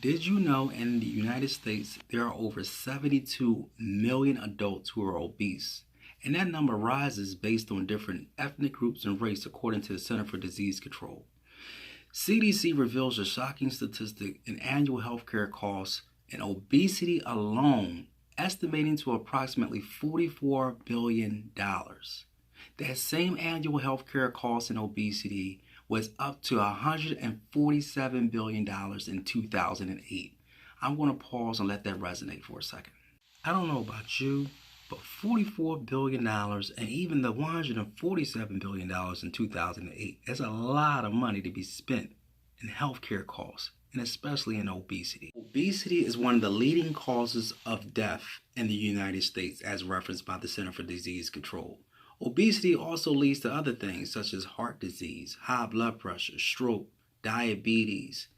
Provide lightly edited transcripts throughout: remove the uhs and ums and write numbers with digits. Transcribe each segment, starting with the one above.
Did you know in the United States there are over 72 million adults who are obese? And that number rises based on different ethnic groups and race according to the Center for Disease Control. CDC reveals a shocking statistic in annual healthcare costs in obesity alone, estimating to approximately $44 billion. That same annual healthcare cost in obesity was up to $147 billion in 2008. I'm going to pause and let that resonate for a second. I don't know about you, but $44 billion and even the $147 billion in 2008 is a lot of money to be spent in healthcare costs, and especially in obesity. Obesity is one of the leading causes of death in the United States as referenced by the Center for Disease Control. Obesity also leads to other things such as heart disease, high blood pressure, stroke, diabetes,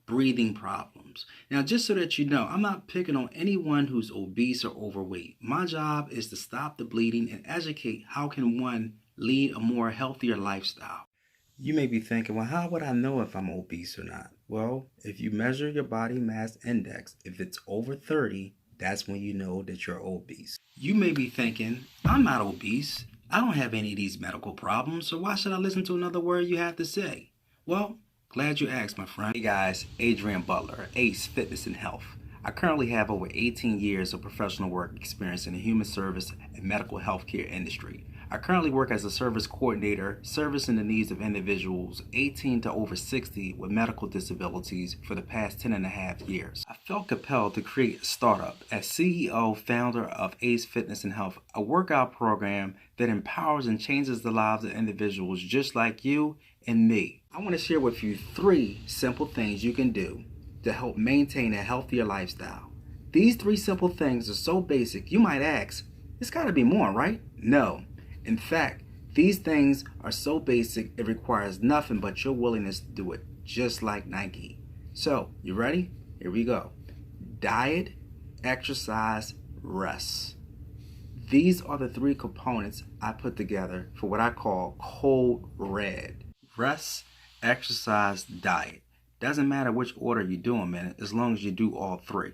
breathing problems. Now, just so that you know, I'm not picking on anyone who's obese or overweight. My job is to stop the bleeding and educate how can one lead a more healthier lifestyle. You may be thinking, well, how would I know if I'm obese or not? Well, if you measure your body mass index, if it's over 30, that's when you know that you're obese. You may be thinking, I'm not obese. I don't have any of these medical problems, so why should I listen to another word you have to say? Well, glad you asked, my friend. Hey guys, Adrian Butler, ACE Fitness and Health. I currently have over 18 years of professional work experience in the human service and medical healthcare industry. I currently work as a service coordinator, servicing the needs of individuals 18 to over 60 with medical disabilities for the past 10 and a half years. I felt compelled to create a startup as CEO, founder of ACE Fitness and Health, a workout program that empowers and changes the lives of individuals just like you and me. I want to share with you 3 simple things you can do to help maintain a healthier lifestyle. These 3 simple things are so basic, you might ask, it's got to be more, right? No. In fact, these things are so basic, it requires nothing but your willingness to do it, just like Nike. So, you ready? Here we go. Diet, exercise, rest. These are the 3 components I put together for what I call Code Red. Rest, exercise, diet. Doesn't matter which order you do them in, as long as you do all 3.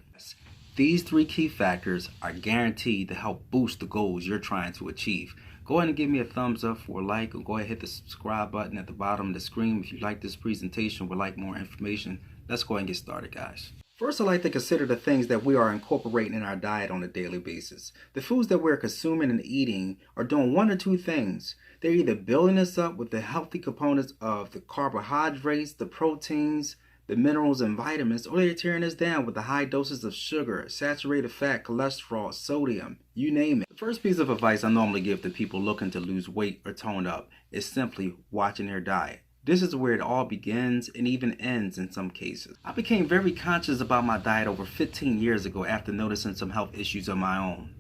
These 3 key factors are guaranteed to help boost the goals you're trying to achieve. Go ahead and give me a thumbs up for a like, or go ahead and hit the subscribe button at the bottom of the screen if you like this presentation or would like more information. Let's go ahead and get started, guys. First, I'd like to consider the things that we are incorporating in our diet on a daily basis. The foods that we're consuming and eating are doing one or 2 things. They're either building us up with the healthy components of the carbohydrates, the proteins, the minerals and vitamins, or they're tearing us down with the high doses of sugar, saturated fat, cholesterol, sodium, you name it. The first piece of advice I normally give to people looking to lose weight or tone up is simply watching their diet. This is where it all begins and even ends in some cases. I became very conscious about my diet over 15 years ago after noticing some health issues of my own.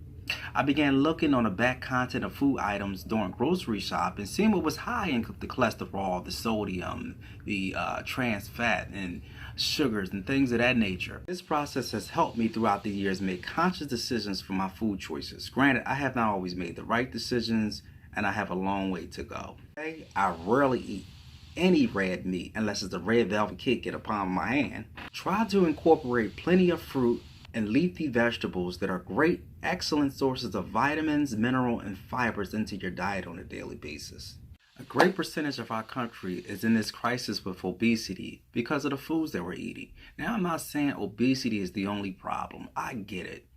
I began looking on the back content of food items during grocery shopping, seeing what was high in the cholesterol, the sodium, the trans fat, and sugars and things of that nature. This process has helped me throughout the years make conscious decisions for my food choices. Granted, I have not always made the right decisions, and I have a long way to go. Today, I rarely eat any red meat unless it's a red velvet cake in the palm of my hand. Try to incorporate plenty of fruit and leafy vegetables that are great, excellent sources of vitamins, mineral, and fibers into your diet on a daily basis. A great percentage of our country is in this crisis with obesity because of the foods that we're eating. Now, I'm not saying obesity is the only problem. I get it.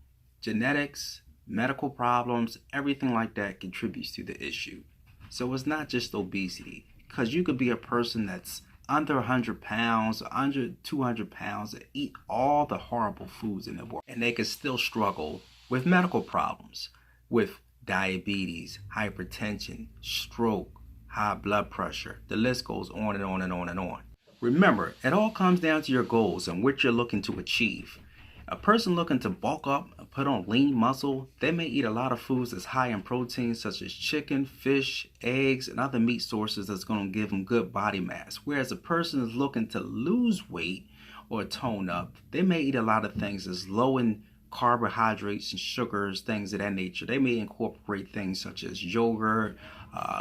Genetics, medical problems, everything like that contributes to the issue. So it's not just obesity, because you could be a person that's under 100 pounds, under 200 pounds, that eat all the horrible foods in the world, and they can still struggle with medical problems, with diabetes, hypertension, stroke, high blood pressure. The list goes on and on and on and on. Remember, it all comes down to your goals and what you're looking to achieve. A person looking to bulk up and put on lean muscle, they may eat a lot of foods that's high in protein such as chicken, fish, eggs, and other meat sources that's going to give them good body mass. Whereas a person is looking to lose weight or tone up, they may eat a lot of things that's low in carbohydrates and sugars, things of that nature. They may incorporate things such as yogurt,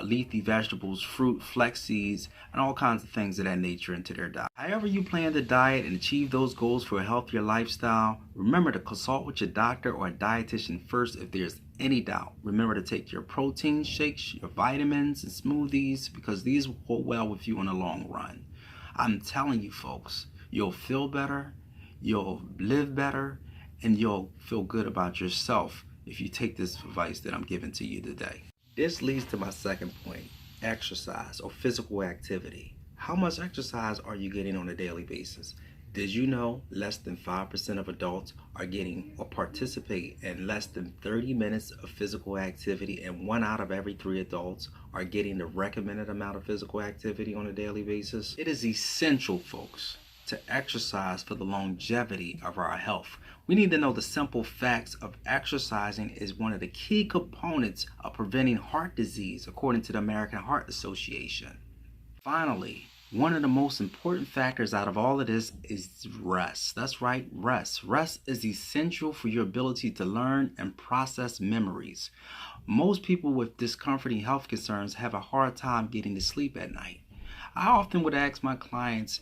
leafy vegetables, fruit, flex seeds, and all kinds of things of that nature into their diet. However you plan to diet and achieve those goals for a healthier lifestyle, remember to consult with your doctor or a dietitian first if there's any doubt. Remember to take your protein shakes, your vitamins, and smoothies, because these will go well with you in the long run. I'm telling you folks, you'll feel better, you'll live better, and you'll feel good about yourself if you take this advice that I'm giving to you today. This leads to my second point, exercise or physical activity. How much exercise are you getting on a daily basis? Did you know less than 5% of adults are getting or participate in less than 30 minutes of physical activity, and 1 out of every 3 adults are getting the recommended amount of physical activity on a daily basis? It is essential, folks, to exercise for the longevity of our health. We need to know the simple facts of exercising is one of the key components of preventing heart disease, according to the American Heart Association. Finally, one of the most important factors out of all of this is rest. That's right, rest. Rest is essential for your ability to learn and process memories. Most people with discomforting health concerns have a hard time getting to sleep at night. I often would ask my clients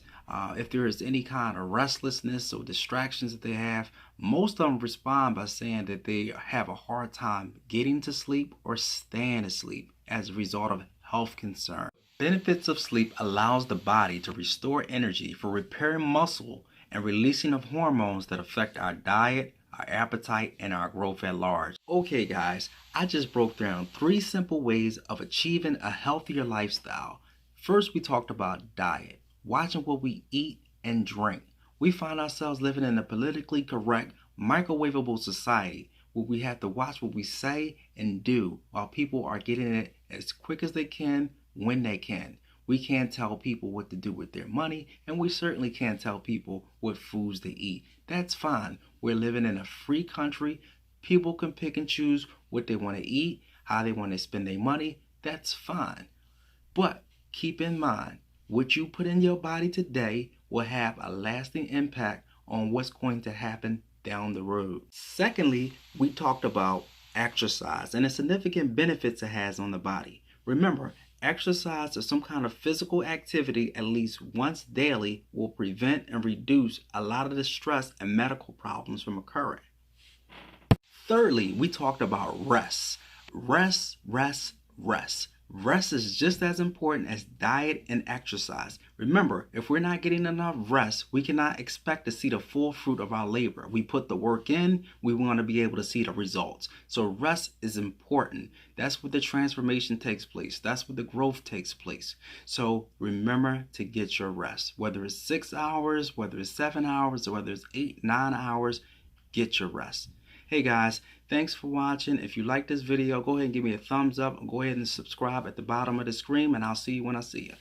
if there is any kind of restlessness or distractions that they have. Most of them respond by saying that they have a hard time getting to sleep or staying asleep as a result of health concerns. Benefits of sleep allows the body to restore energy for repairing muscle and releasing of hormones that affect our diet, our appetite, and our growth at large. Okay guys, I just broke down 3 simple ways of achieving a healthier lifestyle. First, we talked about diet, watching what we eat and drink. We find ourselves living in a politically correct, microwavable society where we have to watch what we say and do while people are getting it as quick as they can, when they can. We can't tell people what to do with their money, and we certainly can't tell people what foods to eat. That's fine. We're living in a free country. People can pick and choose what they want to eat, how they want to spend their money. That's fine. But keep in mind, what you put in your body today will have a lasting impact on what's going to happen down the road. Secondly, we talked about exercise and the significant benefits it has on the body. Remember, exercise or some kind of physical activity at least once daily will prevent and reduce a lot of the stress and medical problems from occurring. Thirdly, we talked about rest. Rest, rest, rest. Rest is just as important as diet and exercise. Remember, if we're not getting enough rest, we cannot expect to see the full fruit of our labor. We put the work in, we want to be able to see the results. So rest is important. That's where the transformation takes place. That's where the growth takes place. So remember to get your rest. Whether it's 6 hours, whether it's 7 hours, or whether it's 8, 9 hours, get your rest. Hey guys, thanks for watching. If you like this video, go ahead and give me a thumbs up. Go ahead and subscribe at the bottom of the screen, and I'll see you when I see you.